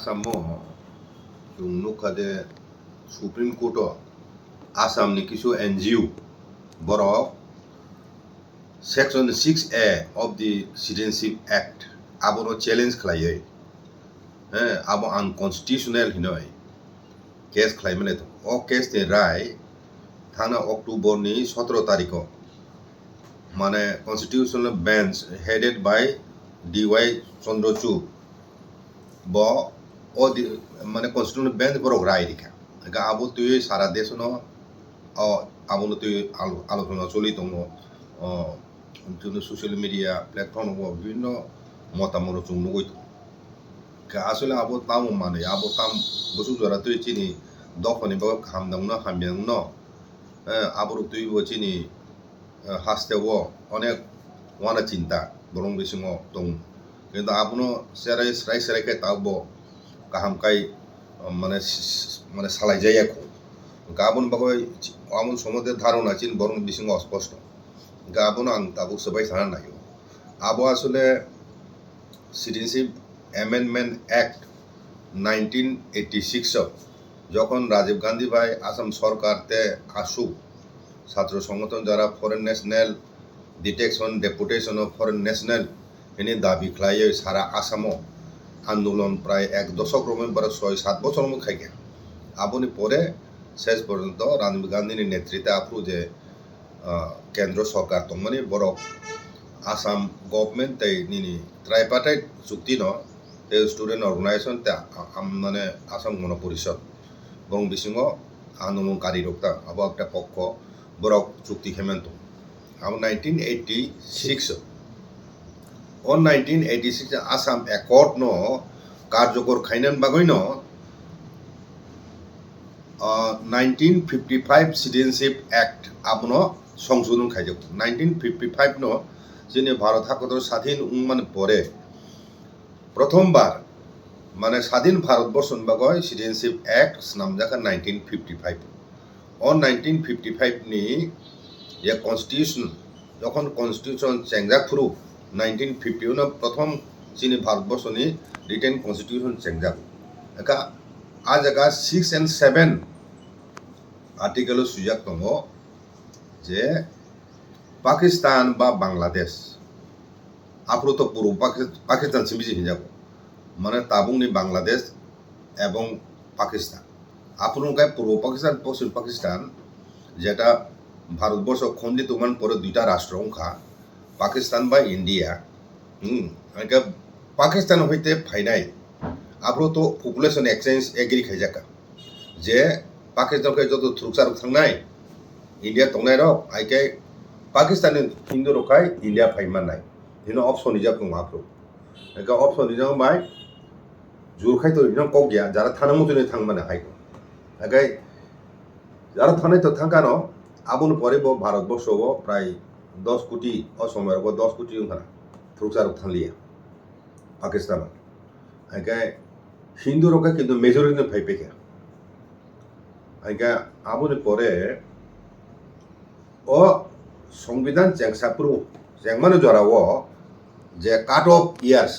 आसामो नुखादे supreme court आसामनि किसु NGO बरफ section 6A of the Citizenship Act आबोनो चैलेंज खालायो आबो अनकन्स्टिट्यूशनल हिनोय केस खालायमाने तो ओ केस नि राय थाना अक्टोबर नि 17 तारिख माने constitutional bench headed by DY Chandrachud ब ओ माने कन्स्टिट्यूशनल बेंच बरक राय दिखा गा आबो तुय सारा देशनो आबोनो तुय आलोचना चलि दङ जोंनि ससियेल मिडिया प्लेटफर्म বিভিন্ন মতামত চুংনুগৈ गा আসলে आबो ताम माने आबो ताम बसु जरा तुय चिनि दखनि बा खामदांनो हामदांनो आबो तुय बो चिनि हास्तेवो अनेक वाना चिंता बरं बिसिङो दं কিন্তু आबोनो सेराय स्राय स्रायके ताबो गाहामकाय माने माने सालाय जायाखौ गाबोन बागै आमुन समदे धारणा चिन बरं बिसिङो अस्पष्ट गाबोन आं ताबो सबाय थाना नायो आबो आसले सिटिजेनशिप अमेंडमेंट एक्ट 1986 যখন রাজীব গান্ধী ভাই আসাম সরকারতে আসু ছাত্র সংগঠন যারা foreign national detection deputation of foreign national এনে দাবি খাইয়ে সারা আসামও আন্দোলন প্রায় 1 দশক রকম 6-7 বছর মতো খাইকে আবনি পরে শেষ পর্যন্ত রাজীব গান্ধীর নেতৃত্বে আপু যে কেন্দ্র সরকার তো মানে বড় আসাম গভর্নমেন্ট তাই নিনি ট্রাইপার্টাইট চুক্তি ন স্টুডেন্ট অর্গানাইজেশন তে মানে আসাম গণ পরিষদ বরং বিসিङ আন্দোলনকারী রক্তা আবো একটা পক্ষ বড় চুক্তি খেমেন্ত আবো 1986 on 1986 আসাম একর্ড ন কার্যকর খাইনান বাগৈ ন 1955 সিটিজেনশিপ অ্যাক্ট আপনো সংশোধন খাইজক 1955 ন যিনি ভারত হাকতর স্বাধীন মানে পরে প্রথমবার মানে স্বাধীন ভারতবর্ষ বাগৈ সিটিজেনশিপ অ্যাক্ট নামজাকা 1955 on 1955 নি ये कन्स्टिट्यूशन যখন কনস্টিটিউশন চেঞ্জাক ফুরু 1950 ন প্রথম যিনি ভারতবর্ষনি রিটেন কনস্টিটিউশন চেঞ্জাক একা আজ একা 6 and 7 आर्टिकल सुजाक दङ जे पाकिस्तान बा बांग्लादेश आपरो तो पूर्व पाकिस्तान सिमिजि हिजाबो माने ताबुंनि बांग्लादेश एवं पाकिस्तान आपरो गाय पूर्व पाकिस्तान पश्चिम पाकिस्तान जेटा भारतबर्ष खंडित मान परे दुइटा राष्ट्र अंखा पाकिस्तान बा इंडिया आंका पाकिस्तान हইতে फाइनाय आपरो तो पपुलेशन एक्सचेंज एग्री खाइजाका जे पाकिस्तान के जो थ्रुकसार थांनाय इंडिया तंनाय र आइके पाकिस्तान हिंदू रखाय इंडिया फाइमानाय हिनो ऑप्शन हिजाब दङ आपरो एका ऑप्शन हिजाब बाय जुरखाय तो हिनो कक गया जारा थाना मतने थां माने हाय एकाय जारा थानाय तो थांका न आबुन परे बो भारतबर्ष बो प्राय 10 कोटी असमय बो 10 कोटी ओंखाना थ्रुकसार थांलिया पाकिस्तान एकाय हिंदू रखाय किन्तु मेजॉरिटी फाइपेके आइका आबुनि परे ओ संविधान जेंसापुरु जेंमानो जरावो जे काट ऑफ इयार्स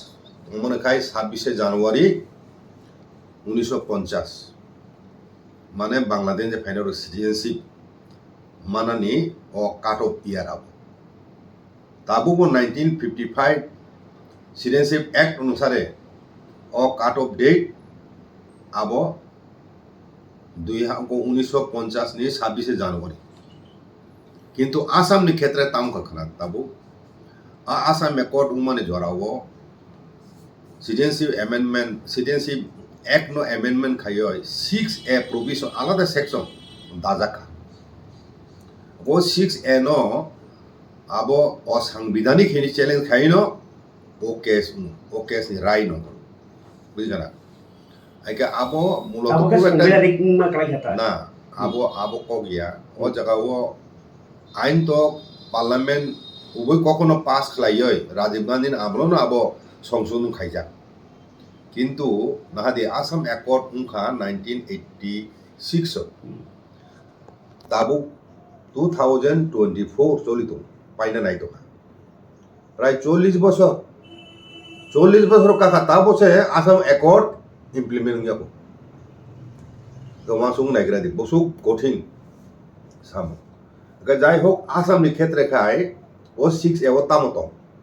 मने खाय 26 জানুয়ারি 1950 माने बांग्लादेश जे फाइनल सिटिजनशिप मानानि ओ काट ऑफ इयार आबो ताबो 1955 सिटिजनशिप एक्ट अनुसारे ओ काट ऑफ डेट आबो 1950 नि 26 জানুয়ারি किंतु आसाम नि क्षेत्र ताम खखना ताबो आसाम एकॉर्ड माने जरावो सिटिजनशिप एक्ट नो अमेंडमेंट खायो 6A प्रोविजन आलादा सेक्शन दाजाखा वो 6A नो आबो असंवैधानिक हिनि चैलेंज खाइनो ओ केस नि राय नो बुझिगना आइका आबो मूलत ना आबो को गया ओ जगह वो आइन तो पार्लियामेंट उभय कखनो पास खालायो राजीव गांधी आबोनो आबो संशोधन खाइजा किंतु नाहादि आसाम एकॉर्ड उनखा 1986 ताबो 2024 चलितो पाइना नाइतो प्राय 40 বছর কাকা তাবো সে आसाम एकॉर्ड ইমপ্লিমেন্ট যাবো গোমা সুং নাইগ্রা দি বসু কঠিন সামো যাই হোক আসামনি ক্ষেত্রে খাই ও 6 এও তামত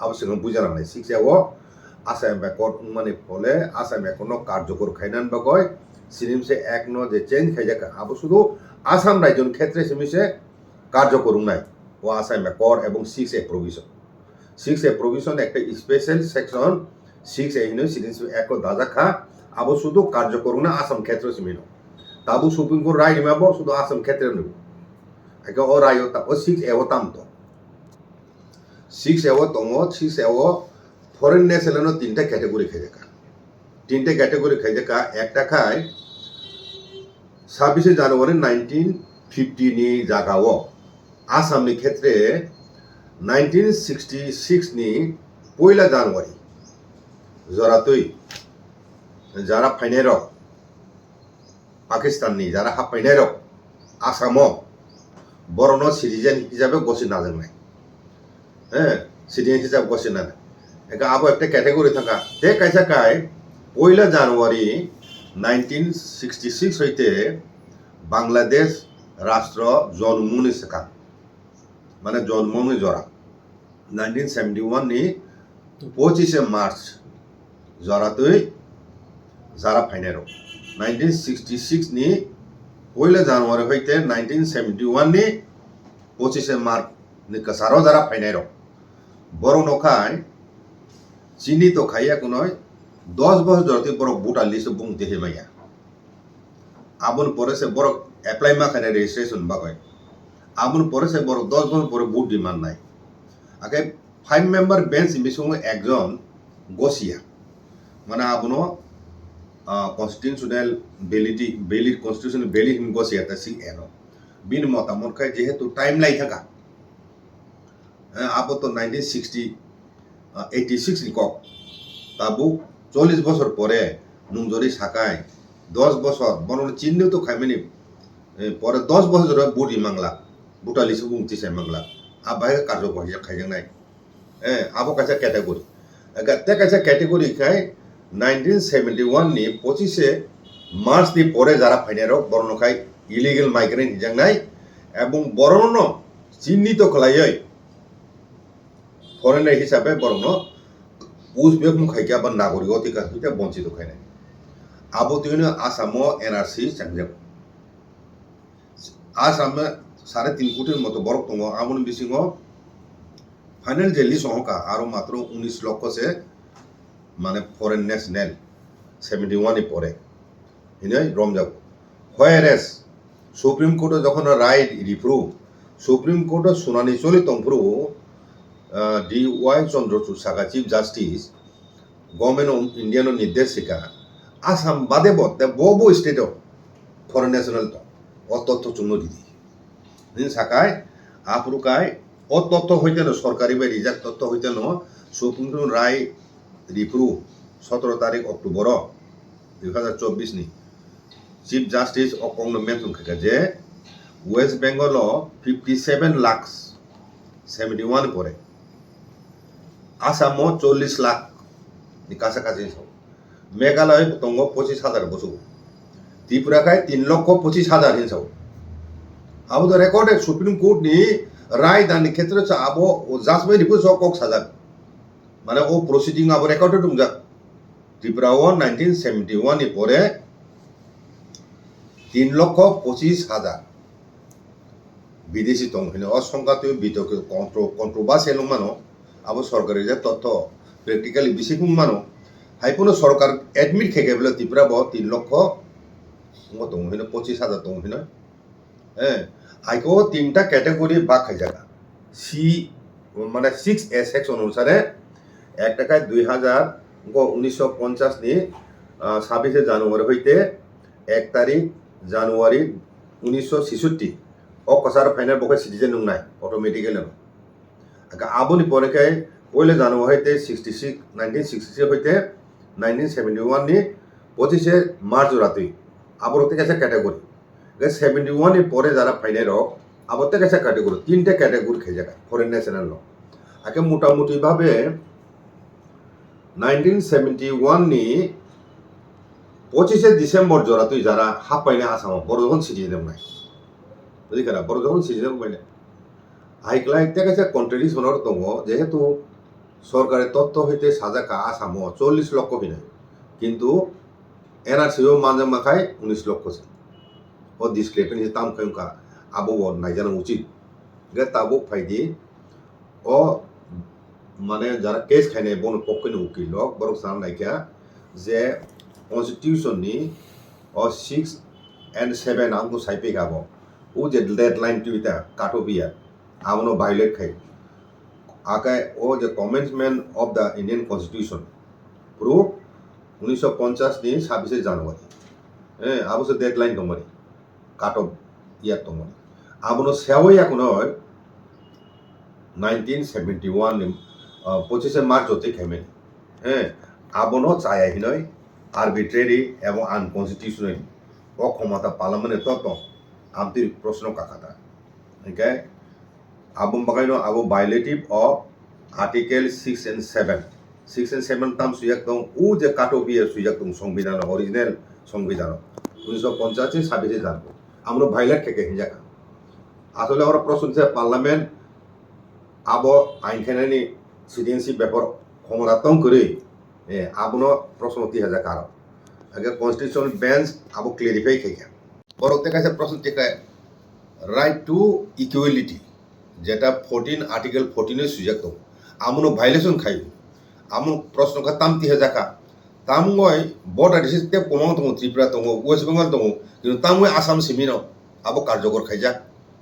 আবশ্যক বুঝা নাই 6 এও আসাম বেকর মানে ফলে আসাম এখনো কার্যকর খাইনান বাকয় সিনিমসে এক ন যে চেঞ্জ খাইজাকা আবো শুধু আসাম রাজ্যর ক্ষেত্রে সিমিসে কার্যকর নাই ও আসাম বেকর এবং 6 এ প্রভিশন 6 এ প্রভিশন একটা স্পেশাল সেকশন 6 এ হিনো সিনিমসে এক দাজাখা আবো শুধু কার্যকর না আসাম ক্ষেত্র সিমিনো তাবু সুপ্রিম কোর্ট রায় নিমাবো শুধু আসাম ক্ষেত্রে নেব একে ও রায় ও 6 এও তামতো 6 এও তঙ্গ 6 এও ফরেন ন্যাশনাল তিনটা ক্যাটাগরি খাইজাকা তিনটে ক্যাটাগরি খাইজাকা একটা খায় 26 জানুয়ারি 1950 नि জাগাও আসামনি ক্ষেত্রে 1966 नि পয়লা জানুয়ারি জরাতই যারা ফাইনার পাকিস্তাননি যারা হাফাইনার আসাম বরণ সিটিজেন হিসাবে ঘোষণা নাই হ্যাঁ সিটিজেন হিসাবে ঘোষণা নাই একা আবো একটা ক্যাটাগরি থাকা তে কাইসা কাই পয়লা জানুয়ারি 1966 হইতে বাংলাদেশ রাষ্ট্র জন্মনি শেখা মানে জন্মনি জরা 1971 नि 25 মার্চ জরাতই যারা ফাইনার 1966 नि পয়লা জানুয়ারি হইতে 1971 नि 25 মার্চ नि কাসারো যারা ফাইনার বড় নখায় চিনি তো খাইয়া কোনো 10 বছর ধরতে বড় বুটা লিস্ট বুংতে হেমাইয়া আবুন পরে সে বড় অ্যাপ্লাই মা খানে রেজিস্ট্রেশন বাকয় আবুন পরে সে বড় 10 বছর পরে বুট ডিমান্ড নাই আগে 5 মেম্বার বেঞ্চ মিসুং একজন গসিয়া মানে আবুনো কনস্টিটিউশনাল বেলির কনস্টিটিউশনাল বেলি হিম গসিয়া তা সি এনো বিন মতামত খায় যেহেতু টাইম লাই থাকা আবো তো 86 नि কক তাবু 40 বছর পরে নুংজরি সাকায় 10 বছর বরং চিহ্নিত তো খাইমেনি পরে 10 বছর ধরে বুড়ি মাংলা বুটালিসু বুংতিছে মাংলা আবাই কার্যকর খাইজাং নাই আবো কাছে ক্যাটাগরি তে কাছে ক্যাটাগরি খাই 1971 नि 25 মার্চ नि পরে যারা ফাইনার বরণ খাই ইলিগেল মাইগ্রেন্ট হিজাং নাই এবং বরণ চিহ্নিত খলাই ফরেনার হিসাবে বরণ পুজবেক খাইকে আবার নাগরিক অধিকার হইতে বঞ্চিত খাই আবো তুইনো আসাম এনআরসি চাংজাব আসামে 3.5 কোটির মতো বরফ দङ আমন বিসিङ ফাইনাল যে লিস্ট হকা আরো মাত্র 19 লক্ষ সে মানে ফরেন ন্যাশনাল 71 नि পরে হিনই রমজাব হোয়ারেস সুপ্রিম কোর্ট যখন রায় রিপ্রুভ সুপ্রিম কোর্ট শুনানি চলি তংপ্রু DY চন্দ্রচূড় সাকা chief justice government of Indian নির্দেশিকা আসাম বাদে বতে ববো স্টেট ফরেন ন্যাশনাল তো অতথ্য চুন্ন দিদি দিন সাকায় আপরুকায় অতথ্য হইতে সরকারি বা রিজার্ভ তথ্য হইতে সুপ্রিম কোর্ট রায় রিপ্রুভ 17 তারিখ অক্টোবর 2024 नि চিফ জাস্টিস অকংন মেনশন খাকা যে ওয়েস্ট বেঙ্গল 57 লাখ 71 পরে আসাম 40 লাখ नि কাছাকাছি মেঘালয় দङ 25,000 বসু ত্রিপুরা খায় 3,25,000 হিনসাও আবো তো রেকর্ডেড সুপ্রিম কোর্ট नि রায় দানি ক্ষেত্রে আবো জাজ বাই রিপোর্ট কক সাজা মানে ও প্রসিডিং আবো রেকর্ডেড দংজা ত্রিপুরা 1971 नि পরে 3,25,000 বিদেশি দং হিনে অসংখ্যাত বিতর্ক কন্ট্রোভার্সিয়াল মানো আবো সরকারি যে তথ্য প্র্যাকটিক্যালি বিসিকুম মানো হাইপুনো সরকার এডমিট খেকে বলে ত্রিপুরা 3 লক্ষ দং হিনে 25,000 দং হিনে আইকো তিনটা ক্যাটাগরি ভাগ খাই জায়গা সি মানে 6 এ সেকশন অনুসারে এক টাকায় 1950 नि 26 জানুয়ারি হইতে 1 তারিখ জানুয়ারি 1966 অকসার ফাইনাল বকে সিটিজেন নং নাই অটোমেটিক্যালি আবনি পরে খাই পয়লা জানুয়ারি হইতে 1966 হইতে 1971 नि 25 মার্চ রাতে আবরতে কাছে ক্যাটাগরি 71 नि পরে যারা ফাইনাল আবতে কাছে ক্যাটাগরি তিনটা ক্যাটাগরি খাই জায়গা ফরেন ন্যাশনাল ল আগে মোটামুটি ভাবে 1971 नि 25 ডিসেম্বর জরা তুই যারা হাফ পাইনে আসামাव বড় যখন সিটিজেন নাই বুঝিকারা বড় যখন সিটিজেন পাইনে আইক্লাই তেকাছে কন্ট্রাডিকশনর দङ যেহেতু সরকারের তথ্য হইতে সাজাকা আসামাव 40 লক্ষ বিনে কিন্তু এনআরসিও মানজাম মাখায় 19 লক্ষ ও ডিসক্রিপেন্সি তাম খায়ুকা আবো নাইজানো উচিত গে তাবো ফাইদি ও মানে যারা কেস খাইনে বন পক্ষে উকিল লক বরং সান নাইকা যে কনস্টিটিউশননি ও 6 and 7 আমগো সাইপে গাবো ও যে ডেডলাইন টুইটা কাটোবিয়া আমনো ভায়োলেট খাই আকায় ও যে commencement of the Indian constitution পুরো 1950 ni 26 জানুয়ারি আবসে ডেডলাইন দমরি কাটো ইয়া দমরি আবনো সেওই এখন 1971 ni 25 মার্চ হতে খেমে আবনো চাই নয় আরবিট্রারি এবং আনকনস্টিটিউশনাল অক্ষমতা পার্লামেন্টের তত্ত্ব আমতির প্রশ্ন কাকাতা ওকে আবম বাগাইনো আবো violative of article 6 and 7 6 and 7 তাম সুয়াক দং ও যে কাটোবিয়ে সুয়াক দং সংবিধান অরিজিনাল সংবিধান 1950 26 জানুয়ারি আমরা ভায়োলেট থেকে হিজাকা আসলে ওরা প্রশ্ন পার্লামেন্ট আবো আইন খাইনানি সিটিজেনশিপ ব্যাপার ক্ষমতাতং করে আবনো প্রশ্ন 3000 কারণ আগে কনস্টিটিউশনাল বেঞ্চ আবো ক্লিয়ারিফাই খাইকা বরতে কাছে প্রশ্ন থেকে রাইট টু ইকুয়ালিটি যেটা 14 আর্টিকেল 14 এর সুযোগ দং আমনো ভায়োলেশন খাই আমন প্রশ্ন কা তাম 3000 কা তামগয় বর্ডার ডিস্ট্রিক্টে কমাও দং ত্রিপুরা দং ওয়েস্ট বেঙ্গল দং কিন্তু তামগয় আসাম সিমিনো আবো কার্যকর খাইজা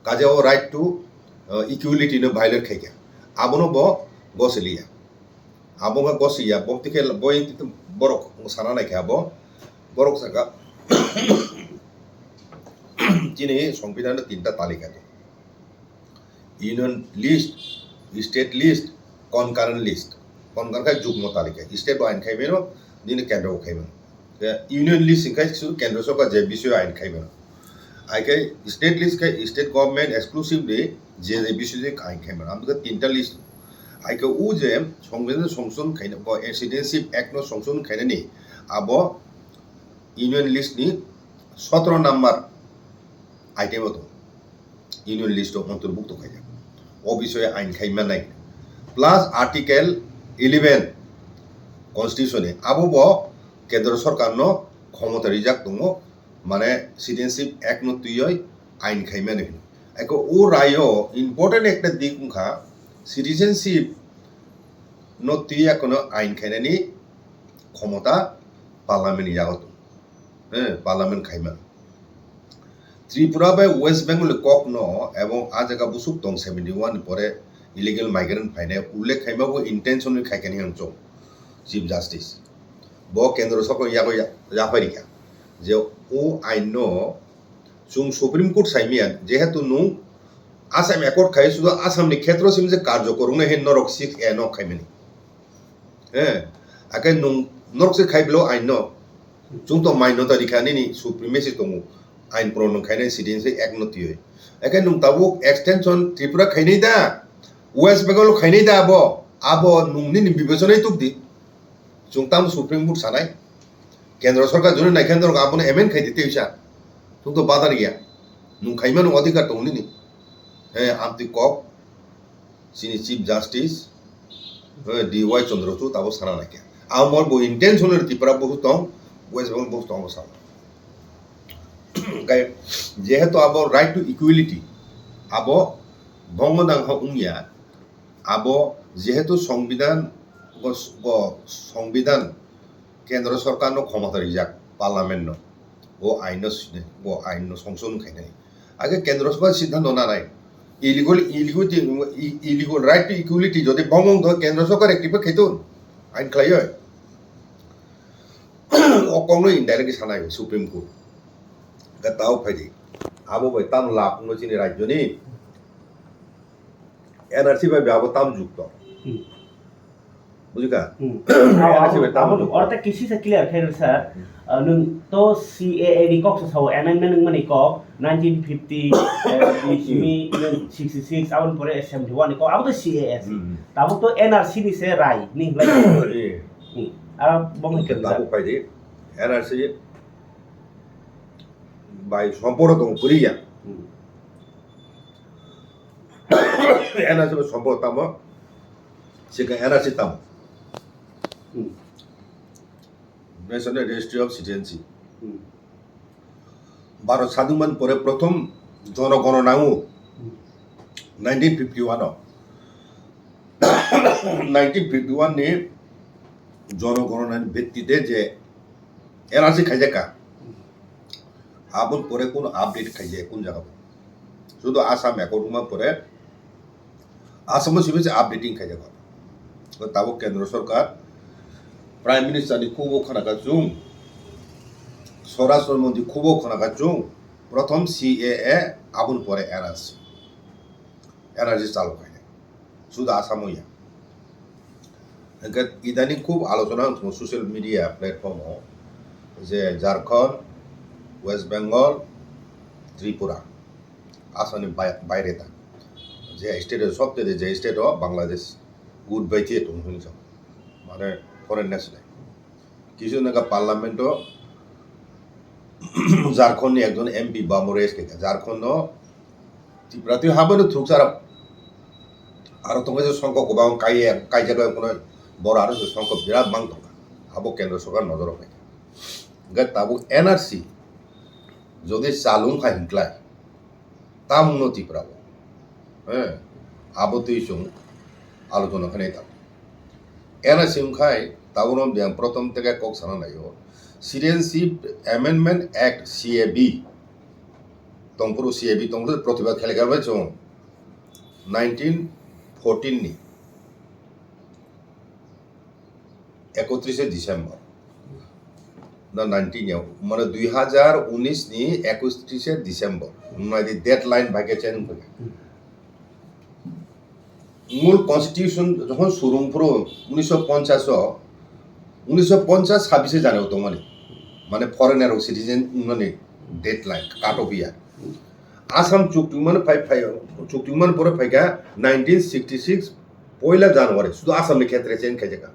কাজেও রাইট টু ইকুয়ালিটি নো ভায়োলেট খাইকা আবনো বসলিয়া আবঙ্গা গসিয়া বক্তিকে বই বরক সানা নাইকে আবো বরক সাকা যিনি সংবিধানের 3টা তালিকা union list state list concurrent list concurrent যুগ্ম তালিকা স্টেট আইন খাইবেন দিনে কেন্দ্র খাইবেন ইউনিয়ন লিস্ট সিংখাই কেন্দ্র সরকার যে বিষয় আইন খাইবেন আইকে স্টেট লিস্ট খাই স্টেট গভর্নমেন্ট এক্সক্লুসিভলি যে বিষয় আইন খাইবেন আমাদের 3টা লিস্ট আইকে ও যে সংবিধান সংশোধন খাইনা সিটিজেনশিপ অ্যাক্ট নো সংশোধন খাইনানি আবো ইউনিয়ন লিস্ট নি 17 নাম্বার আইটেম তো ইউনিয়ন লিস্ট অন্তর্ভুক্ত খাইজা ও বিষয়ে আইন খাইমানাই প্লাস আর্টিকেল 11 কনস্টিটিউশনে আবো কেন্দ্র সরকার নো ক্ষমতা রিজার্ভ দङ মানে সিটিজেনশিপ অ্যাক্ট নো তুই আইন খাইমানে আইকে ও রায় ইম্পর্টেন্ট একটা দিক মুখা সিটিজেনশিপ নো তুই কোনো আইন খাইনানি ক্ষমতা পার্লামেন্ট জাগত পার্লামেন্ট খাইমান ত্রিপুরা বা ওয়েস্ট বেঙ্গল কক ন এবং আ জায়গা বুসুক দং 71 পরে ইলিগেল মাইগ্রেন্ট ফাইনে উল্লেখ খাইমাবো ইন্টেনশনালি খাইকানি হাংচং চিফ জাস্টিস ব কেন্দ্র সরকার ইয়াগো জাফারিকা যে ও আইন ন जों सुप्रीम कोर्ट साइमियान जेहेतु नु आसाम एकर्ड खाय सुदु आसामनि क्षेत्रसिम जे कार्यकरनो हे नरक 6A न खायमनि आके नु नरक से खायब्लो आइन न जों तो माइनर तरिखानि नि सुप्रीमेसि दङ आइन प्रनों खायनाय सिटिजेनशिप एक्ट नतिय आके नु ताबो एक्सटेंशन त्रिपुरा खायनाय दा वेस्ट बेंगल खायनाय दा आबो नुंनि नि बिबेचनाय तुकदि जों ताम सुप्रीम कोर्ट सानाय केंद्र सरकार जुने नाय केंद्र आबोनो एमेन खायदि तेइसा जों तो बादार गया नु खायमान अधिकार दङनि नि आमति कक सिनि चीफ जस्टिस DY चंद्रचूड़ ताबो साना नायके आमर बो इंटेंशनल त्रिपुरा बहुत दं वेस्ट बेंगल बहुत दं साना गाय जेहेतु आबो राइट टू इक्वालिटी आबो बंगदांग उमिया आबो जेहेतु संविधान केंद्र सरकार नो क्षमता रिजाक पार्लामेंट नो वो आइन संशोधन खायनाय आगे केंद्र सरकार सिद्धांत नानाय इलिगल राइट टू इक्वालिटी जदि बंगंग केंद्र सरकार एक्टिव खायतुन आइन खायो अकंनो इनडाइरेक्टली सानाय सुप्रीम कोर्ट गताव फायदि आबो बाय ताम लापनो जिनि राज्यनि एनआरसी बाय बाबो ताम जुक्त बुझिका एनआरसी बाय ताम और त किसी से क्लियर खेर सर नों तो CAA नि कक साव एमेंडमेंट नों माने कक 1950 इसिमी 66 आवन परे 71 नि कक आबो तो CAA ताबो तो NRC नि से राय नि लाइ आ बंग के ताबो फायदि NRC by সম্পর্ক দং পুরিয়া NRC সম্পর্ক তামো সেকা NRC তামো National Registry of Citizenship Bharat স্বাধীন পরে প্রথম জনগণনাও 1951 1951 নি জনগণনার ভিত্তিতে যে এনআরসি খাইজাকা আবন পরে কোন আপডেট খাইজে কোন জায়গা শুধু আসাম একরুমা পরে আসামে সিবিসে আপডেটিং খাইজাকা তো তাবো কেন্দ্র সরকার প্রাইম মিনিস্টার নি খুব খানাকা জুম স্বরাষ্ট্রমন্ত্রী খুব খানাকা জুম প্রথম সিএএ আবন পরে এনআরসি চালু খাইজে শুধু আসামইয়া ইদানিং খুব আলোচনা সোশ্যাল মিডিয়া প্ল্যাটফর্ম যে ঝাড়খণ্ড ওয়েস্ট বেঙ্গল ত্রিপুরা আসামনি বাইরে তা যে স্টেটের সবচেয়ে যে স্টেট বাংলাদেশ গুড বাইতে শুনিছ মানে ফরেন ন্যাশনাল কিছু নাকা পার্লামেন্টও ঝাড়খণ্ডনি একজন এমপি বামরেশ কে ঝাড়খণ্ড ত্রিপুরাতে হাবনো থুকসার আর তোমার যে সংখ্যক গোবাং কাই জায়গায় কোনো বড় আরো সংখ্যক বিরাট বাং দরকার আবো কেন্দ্র সরকার নজর রাখে তাবো এনআরসি যদি চালুং খাই হিংক্লাই তা উন্নতি প্রাবো হ্যাঁ আবো তুই সং আলোচনা খানে তা এনআরসি খাই তাবো প্রথম থেকে কক সানা নাই সিটিজেনশিপ অ্যামেন্ডমেন্ট অ্যাক্ট সিএবি তংপুরু সিএবি তংপুরু প্রতিবাদ খেলে গেল 1914 নি 31 ডিসেম্বর না 19 মানে 2019 নি 31 ডিসেম্বর মানে ডেডলাইন ভাগে চেঞ্জ করে মূল কনস্টিটিউশন যখন সুরুমপুর 1950 26 জানে তো মানে ফরেনার সিটিজেন মানে ডেডলাইন কাট অফ ইয়ার আসাম চুক্তিমান চুক্তিমান পরে ফাইকা 1966 পয়লা জানুয়ারি শুধু আসামের ক্ষেত্রে চেঞ্জ খাইজাকা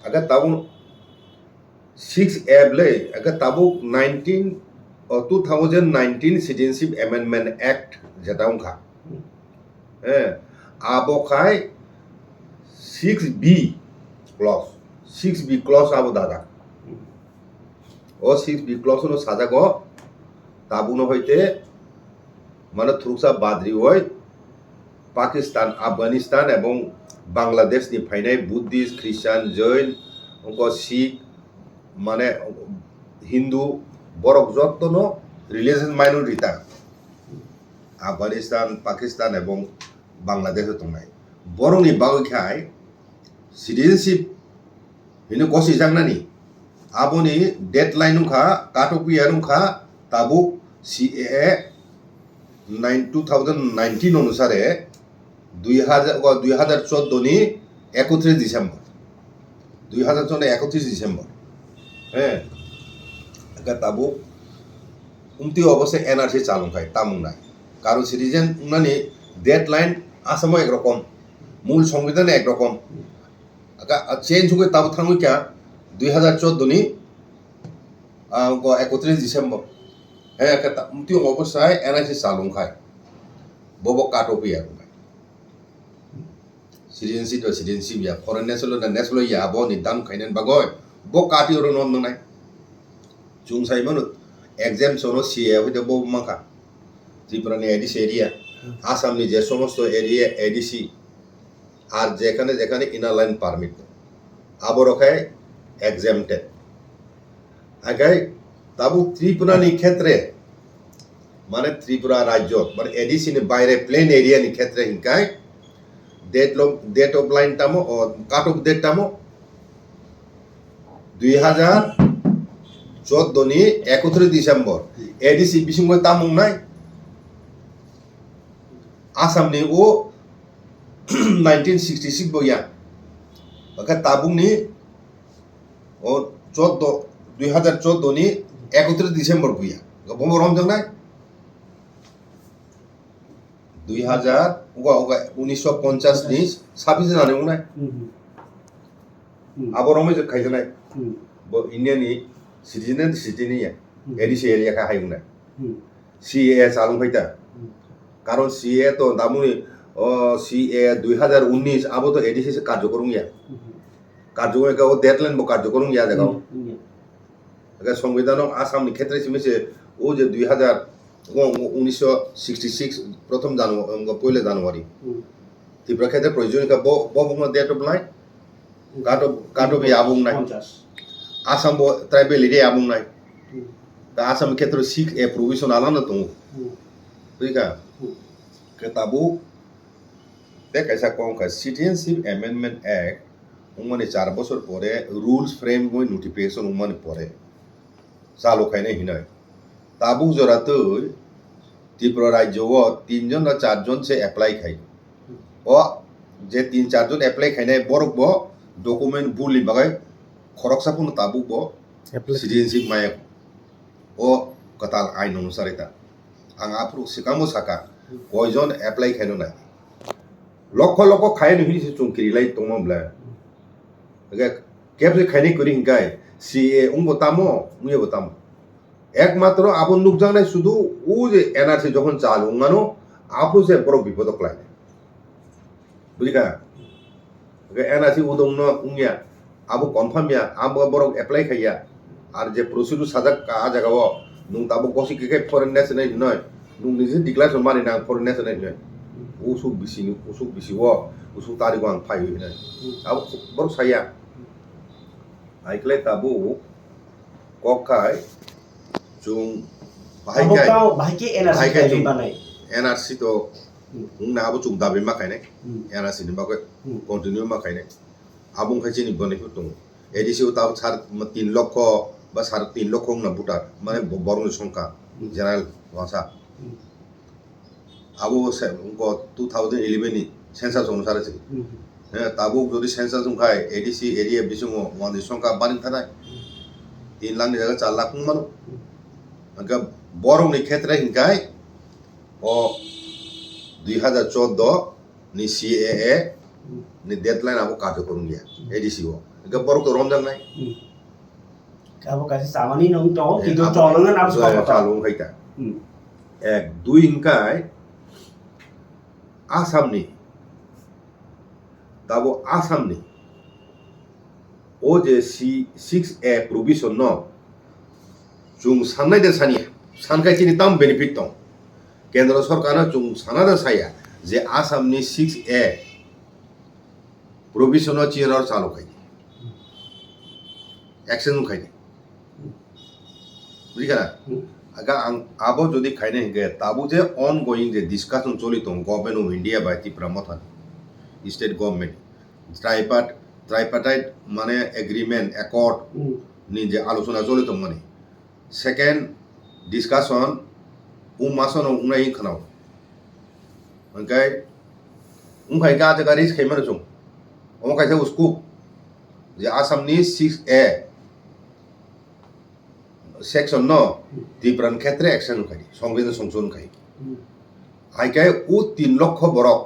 আগে তাবো 6 এপ্রিল আগে তাবো 2019 সিটিজেনশিপ অ্যামেন্ডমেন্ট অ্যাক্ট যেটা উনখা হ্যাঁ আবখাই 6B ক্লজ আবো দাদা ও 6B ক্লজ নো সাজাগো তাবুনো হইতে মানে থ্রুকসা বাদ্রি হয় পাকিস্তান আফগানিস্তান এবং বাংলাদেশ নি ফাইনাই বুদ্ধিস্ট খ্রিস্টান জৈন শিখ মানে হিন্দু বরক যত্ন রিলিজিয়াস মাইনরিটি আফগানিস্তান পাকিস্তান এবং বাংলাদেশে তোমায় বরংনি বাগৈখাই সিটিজেনশিপ হিনো গসি জাংনানি আবনি ডেডলাইন উখা কাটপিয়া উখা তাবু সিএএ 2019 অনুসারে 2014 নি 31 ডিসেম্বর 31 ডিসেম্বর হ্যাঁ তাবু উমতি অবশ্যই এনআরসি চালু খায় তামুং নাই কারণ সিটিজেন উনানি ডেডলাইন আসামও একরকম মূল সংবিধানে একরকম চেঞ্জ হয়ে তাবো থাঙ্গুই ক্যা 2014 নি 31 ডিসেম্বর হ্যাঁ উমতি অবস্থায় এনআরসি চালু খায় বব কাটপিয়া সিটিজেনশিপ ইয়া ফরেন ন্যাশনাল ইয়া আবো নিদান খাইনেন বাগয় ব কাটি ওর নন নাই চুং সাইমন এক্সামশন সিএ হইতে ব মাখা ত্রিপুরানি এডিসি এরিয়া আসামনি যে সমস্ত এরিয়া এডিসি আর যেখানে যেখানে ইনার লাইন পারমিট আবরখায় এক্সামটেড আগাই তাবু ত্রিপুরানি ক্ষেত্রে মানে ত্রিপুরা রাজ্য মানে এডিসি নি বাইরে প্লেন এরিয়া নি ক্ষেত্রে হিংকাই ডেট অফ লাইন টামো কাট অফ ডেট টামো 2014 নি 31 ডিসেম্বর এডিসি বিসিং তামুং নাই আসামনি ও 1966 বইয়া ওকে তাবুংনি ও 2014 নি 31 ডিসেম্বর বইয়া বমর রমজান নাই 1950 নি 26 জানুয়ারি নাই আবরমে যে খাইছে নাই ইন্ডিয়ানি সিটিজেন এডিসি এরিয়া খা হাইং না সিএ চালু খাইতা কারণ সিএ তো দামুনি সিএ 2019 আবো তো এডিসি কার্যকরণ ইয়া কার্যকরণ ও ডেডলাইন বো কার্যকরণ ইয়া জায়গা সংবিধান আসামনি ক্ষেত্রে সিমেছে ও যে 1966 প্রথম পয়লা জানুয়ারি ত্রিপুরা ক্ষেত্রে প্রয়োজনীয় ববুং ডেট অফ লাইন কাটো বি আবুং নাই আসাম বো ট্রাইবেল এরিয়া আবুং নাই তা আসাম ক্ষেত্রে 6A প্রভিশন আলাদা দङ বুঝিকা কেতাবু কাইসা কম সিটিজেনশিপ অ্যামেন্ডমেন্ট অ্যাক্ট উমানে 4 বছর পরে রুলস ফ্রেম গই নোটিফিকেশন উমানে পরে চালু খাইনে হিনাই তাবু জরাতে ত্রিপুরা রাজ্য 3 জন না 4 জন সে অ্যাপ্লাই খাই ও যে 3-4 জন অ্যাপ্লাই খাইনে বরক ব ডকুমেন্ট বুলি বাগাই খরকসাপুন তাবু ব সিটিজেনশিপ মায়া ও কতাল আইন অনুসারিতা আং আপরু সিকামু সাকা কয়জন অ্যাপ্লাই খাইনো নাই লক্ষ লক্ষ খাইনো হিসে চুংকিরি লাই তমবলা কেবসে খাইনি করি হিংকাই সিএ উংবতামো মুয়ে বতামো একমাত্র আপন নুকজানাই শুধু ও যে এনআরসি যখন চালু উঙ্গানো আপু সে বড় বিপদ ক্লাই বুঝিকা এনআরসি উদং ন উংয়া আবু কনফার্ম ইয়া আবু বড় অ্যাপ্লাই খাইয়া আর যে প্রসিডিউর সাজা কা জায়গাও নুং তাবো কসি কে ফরেন ন্যাশনাল নয় নুং নিজে ডিক্লারেশন মানি না ফরেন ন্যাশনাল নয় উসুক বিসি উসুক তারিখ আং ফাই হইনা আবু বড় সাইয়া আইকলে তাবু ককাই chung bahai NRC banai NRC to na abu chung dabe makai ne NRC ni ba ko continue makai ne abung khai chini bone ko tung edisi ta char 3 লক্ষ বা 3.5 লক্ষ না ভোটার মানে বরং সংখ্যা জেনারেল ভাষা আবু সে উনকো 2011 নি সেন্সাস অনুসারে আছে হ্যাঁ তাবু যদি সেন্সাস সংখ্যায় এডিসি এরিয়া বিসুং ওয়ান সংখ্যা বানি থানায় 3 লাখ নি জায়গা 4 লাখ মানুষ Angka borong ni ক্ষেত্রে হিংকাই ও 2014 ni CAA ni deadline abu কার্যকরণ গিয়া এডিসি ও angka borong তো রমজান নাই abo kasi samani nong to কিন্তু চলন আবু চালু খাইতা এক দুই হিংকাই আসামনি তাবো আসামনি ও যে C6A provision no chung sanai de sania sankai chini tam benefit tong kendra sarkar na chung sanada saya je asam ni 6A provision chinor chalu khai action khai বুঝিকা aga ang abo jodi khaine ge tabu je ongoing je discussion choli tong government of India by Tripura mothan state government tripartite মানে agreement accord ni je আলোচনা চলি tong মানে second discussion mason unai khanau angkai ungkai ga jaga ris khaimana chung kai sa usku je asam ni 6A section no Tripura ক্ষেত্রে action khai সংবিধান সংশোধন khai aikai u 3 লক্ষ borok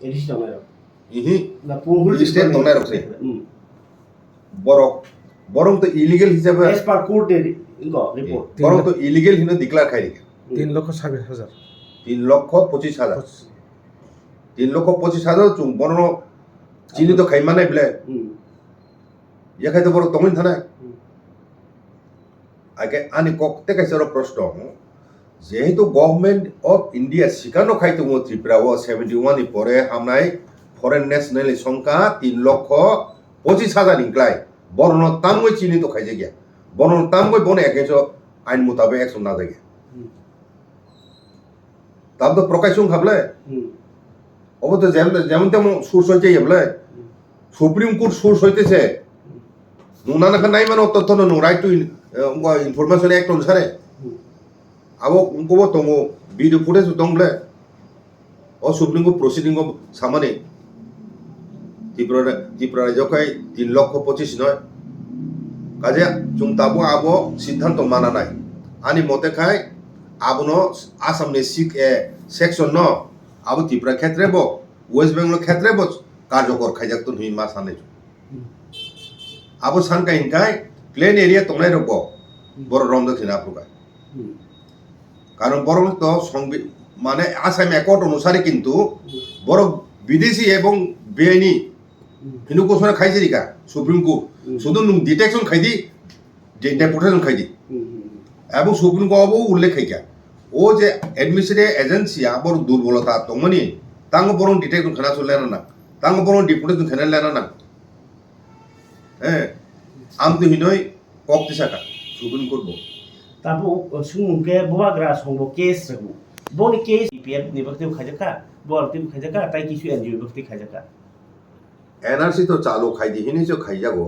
ADC টমেরো ihi না পুরো state টমেরো se borok বরং তো illegal হিসাবে S পার কোর্টের ইনকো রিপোর্ট বরং তো ইলিগেল হিনো ডিক্লেয়ার খাই 3,20,000 3,25,000 3,25,000 চুং বরং চিনি তো খাইমানাই বলে ইয়া খাইতে বড় তমিন থানায় আগে আনি ককতে কাইছে প্রশ্ন যেহেতু গভর্নমেন্ট অফ ইন্ডিয়া শিকানো খাইতে ত্রিপুরা ও 71 নি পরে আমনাই ফরেন ন্যাশনাল সংখ্যা 3,25,000 ইনক্লাই বরণ তামগৈ চিনি তো খাইছে গিয়া বরণ তামগৈ বনে একেছো আইন মোতাবেক একশন না যায় তাম তো প্রকাশন খাবলে অবত যেমন তেমন সোর্স হইতে বলে সুপ্রিম কোর্ট সোর্স হইতেছে নুনানাখা নাই মানে তথ্য নো রাইট টু ইনফরমেশন অ্যাক্ট অনুসারে আবো উনকো তঙ্গো ভিডিও ফুটেজ দংলে ও সুপ্রিম কোর্ট প্রসিডিং সামনে ত্রিপুরা রাজ্যকাই 3,25,000 নয় কাজে চুং তাবো আবো সিদ্ধান্ত মানা নাই আনি মতে খাই আবনো আসামনি 6A সেকশন ন আবো ত্রিপুরা ক্ষেত্রে বো ওয়েস্ট বেঙ্গল ক্ষেত্রে বো কার্যকর খাইজাক হি মা সানে আবো সানকাই ইনকাই প্লেন এরিয়া তংনাই রব বড় রমদ খিনা প্রকার কারণ বরং তো মানে আসাম অ্যাকর্ড অনুসারে কিন্তু বড় বিদেশি এবং বেআইনি হিন্দু কোসনে খাইছে রিকা সুপ্রিম কোর্ট শুধু ডিটেকশন খাইদি ডেপুটেশন খাইদি এবং সুপ্রিম কোর্টও উল্লেখ খাইকা ও যে অ্যাডমিনিস্ট্রেটিভ এজেন্সিয়া বড় দুর্বলতা দমনি তাঙ্গ বরং ডিটেকশন খানা চলেনা না তাঙ্গ বরং ডিপুটেশন খানা লেনা না হ্যাঁ আমতো হিনই কক্তি সাকা সুপ্রিম কোর্ট বো তারপর সুমুকে বুবাগ্রা সংবো কেস রাখবো বনি কেস পিএফ নিবক্তি খাজাকা বলতি খাজাকা তাই কিছু এনজিও নিবক্তি খাজাকা এনআরসি তো চালু খাইদি হিনি जो খাইজাগো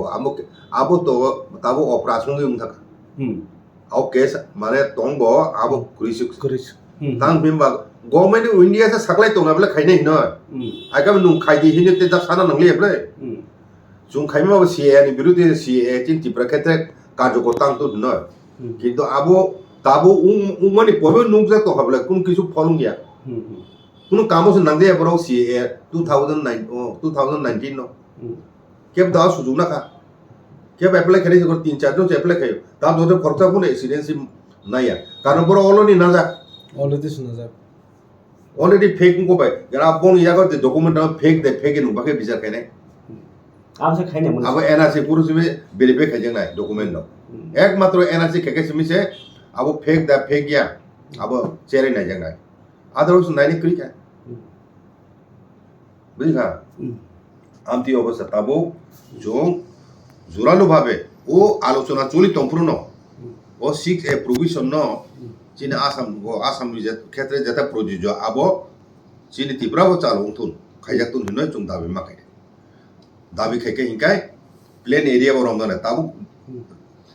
আবো তো তাবো অপারেশন গেম থাকা আও কেস মানে তংবো আবো ক্রিস তাং বিমবা গভর্নমেন্ট ইন্ডিয়া সে সাকলাই তো নাবলে খাইনে হিন আইকা নুং খাইদি হিনি তে যা সানা নংলি এবলে जुं खाइमा सीए नि बिरुद्धे सीए चिन टिप्रा क्षेत्र कार्यकर्ता तांग तो न কিন্তু আবো তাবো মানে পবে নুকজা তো হবে কোন কিছু ফলং গিয়া কোন কামস নাংদে বড় সিএ 2019 ন কেব দাও সুযোগ না খা কেব অ্যাপ্লাই করে যখন 3-4 জন অ্যাপ্লাই খায় তা দোতে খরচা কোন রেসিডেন্সিপ নাইয়া কারণ বড় অলরেডি না যা অলরেডি শোনা যায় অলরেডি ফেক কো পাই যারা বন ইয়াগো যে ডকুমেন্ট ফেক দে ফেক नु বাকে বিচার খাইনে আবসে খাইনে মনে আবো এনআরসি পুরুষবে ভেরিফাই খাইজং নাই ডকুমেন্ট ন একমাত্র এনআরসি কেকে সিমিছে আবো ফেক दा फेक गया আবো চেরে নাই জাঙ্গাই আদারস নাইনি ক্রিকা বুঝলা আমতি অবস্থা তাবো জং জোরালো ভাবে ও আলোচনা চলি সম্পূর্ণ ও 6A প্রভিশন ন চিনি আসাম ক্ষেত্রে যেটা প্রযোজ্য আবো চিনি ত্রিপুরাও চালু তুন খাইজাতুন হিনয় চুং দাবি মাখাই দাবি খাইকে হিংকাই প্লেন এরিয়া বরমদানে তাবো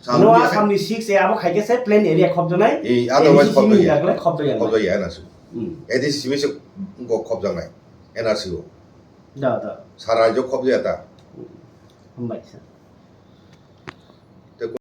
নো আসামনি 6A আবো খাইকেছে প্লেন এরিয়া খবজনাই এই আদারওয়াইজ খবজনাই এনআরসি এদি সিমিছে খবজনাই এনআরসি দা সারা রাজ্য খবজাতা হামবাইসা